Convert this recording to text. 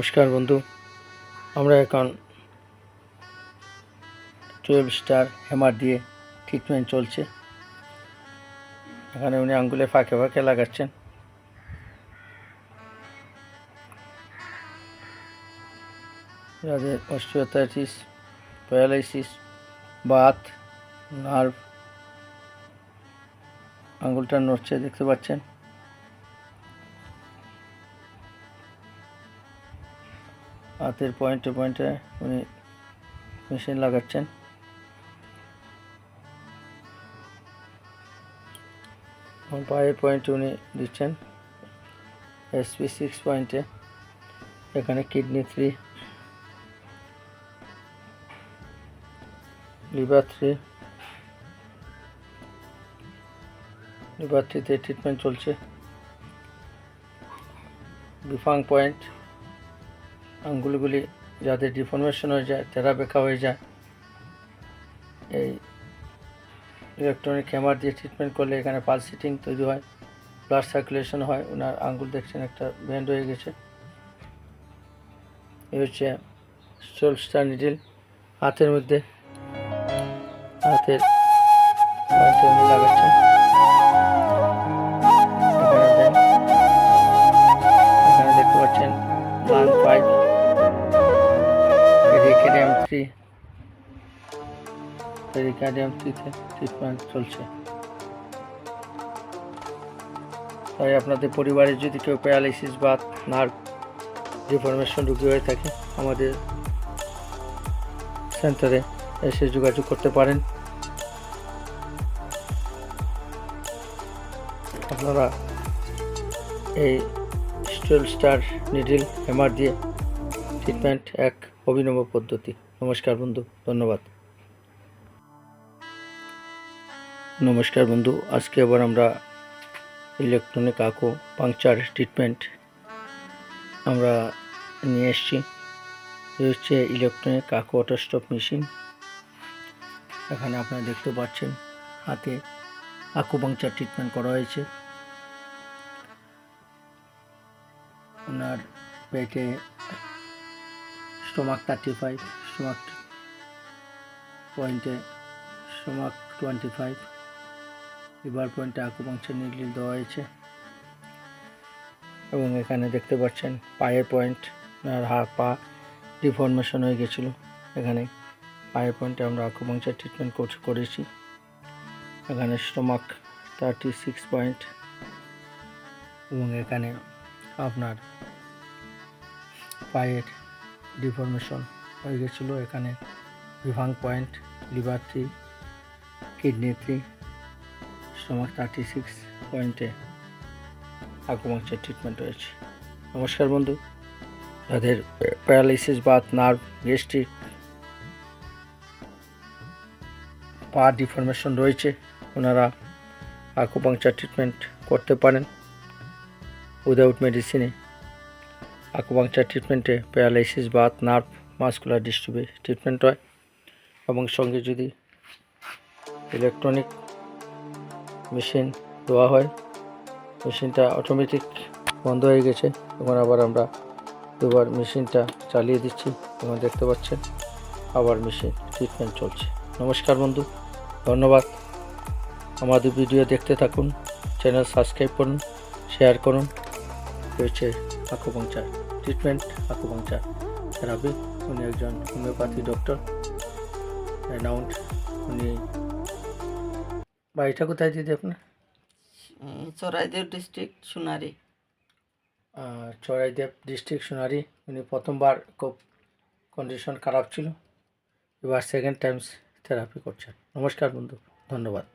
নমস্কার বন্ধু, আমরা এখন 12 স্টার হ্যামার দিয়ে ট্রিটমেন্ট চলছে। এখানে উনি আঙ্গুলে ফাঁকে ফাঁকে লাগাচ্ছেন। যাদের অস্টিওআর্থ্রাইটিস, প্যারালাইসিস, বাত, নার্ভ, আঙ্গুলটা নড়ছে দেখতে পাচ্ছেন। হাতের পয়েন্টে পয়েন্টে উনি মেশিন লাগাচ্ছেন। পায়ের পয়েন্টে উনি দিচ্ছেন SP6 পয়েন্টে। এখানে কিডনি 3, লিভার 3তে ট্রিটমেন্ট চলছে। বিফাং পয়েন্ট, আঙ্গুলগুলি যাদের ডিফর্মেশন হয়ে যায়, তেরা বেঁকা হয়ে যায়, এই ইলেকট্রনিক হ্যামার দিয়ে ট্রিটমেন্ট করলে এখানে পালসিটিং তৈরি হয়, ব্লাড সার্কুলেশন হয়। ওনার আঙ্গুল দেখছেন একটা বেন্ড হয়ে গেছে। এই হচ্ছে 12 স্টার নিডল। হাতের মধ্যে হাতের পয়েন্টে উনি লাগাচ্ছেন। এখানে দেখতে পাচ্ছেন লাং 5, পেরিকার্ডিয়াম 3তে ট্রিটমেন্ট চলছে। তাই আপনাদের পরিবারে যদি কেউ প্যারালাইসিস বা নার্ভ ডিফরমেশন রোগী হয়ে থাকে, আমাদের সেন্টারে এসে যোগাযোগ করতে পারেন। আপনারা এই 12 স্টার নিডল হ্যামার দিয়ে ট্রিটমেন্ট এক অভিনব পদ্ধতি। নমস্কার বন্ধু, ধন্যবাদ। নমস্কার বন্ধু, আজকে আবার আমরা ইলেকট্রনিক আকুপাংচার ট্রিটমেন্ট আমরা নিয়ে এসেছি। এই হচ্ছে ইলেকট্রনিক অটোস্টপ মেশিন। এখানে আপনারা দেখতে পাচ্ছেন হাতে আকুপাংচার ট্রিটমেন্ট করা হয়েছে। ওনার পেটে স্টোমাক 35, স্টোমাক পয়েন্টে স্টোমাক 25, লিভার পয়েন্টে আকুপাংচার নিডল দেওয়া হয়েছে। এবং এখানে দেখতে পাচ্ছেন পায়ের পয়েন্ট, আর পা ডিফর্মেশন হয়ে গেছিল। এখানে পায়ের পয়েন্টে আমরা আকুপাংচার ট্রিটমেন্ট করেছি। এখানে স্টোমাক 36 পয়েন্ট, এবং এখানে আপনার পায়ের ডিফর্মেশন হয়ে গেছিলো। এখানে বিভাং পয়েন্ট, লিভার 3, কিডনি 3, স্টোমাক 36 পয়েন্টে আকুপাংচার ট্রিটমেন্ট হয়েছে। নমস্কার বন্ধু, যাদের প্যারালাইসিস, বাত, নার্ভ, গ্যাস্ট্রিক, পা ডিফর্মেশন রয়েছে, ওনারা আকুপাংচার ট্রিটমেন্ট করতে পারেন without মেডিসিনে। Acupuncture ট্রিটমেন্টে paralysis, Baat, nerve, muscular dystrophy treatment হয়। এবং সঙ্গে যদি ইলেকট্রনিক মেশিন দেওয়া হয়, মেশিনটা অটোমেটিক বন্ধ হয়ে গেছে। এখন আবার আমরা দুবার মেশিনটা চালিয়ে দিচ্ছি, এবং দেখতে পাচ্ছেন আবার মেশিন ট্রিটমেন্ট চলছে। নমস্কার বন্ধু, ধন্যবাদ। আমাদের ভিডিও দেখতে থাকুন, চ্যানেল সাবস্ক্রাইব করুন, শেয়ার করুন। হচ্ছে আকুপাংচার ট্রিটমেন্ট, আকুপাংচার থেরাপি। উনি একজন হোমিওপ্যাথি ডক্টর, রেনাউন্ড। উনি বাড়িটা কোথায় দিদি আপনার? চরাইদেব ডিস্ট্রিক্ট সোনারি। চরাইদেব ডিস্ট্রিক্ট সোনারি। উনি প্রথমবার খুব কন্ডিশন খারাপ ছিল, এবার সেকেন্ড টাইমস থেরাপি করছেন। নমস্কার বন্ধু, ধন্যবাদ।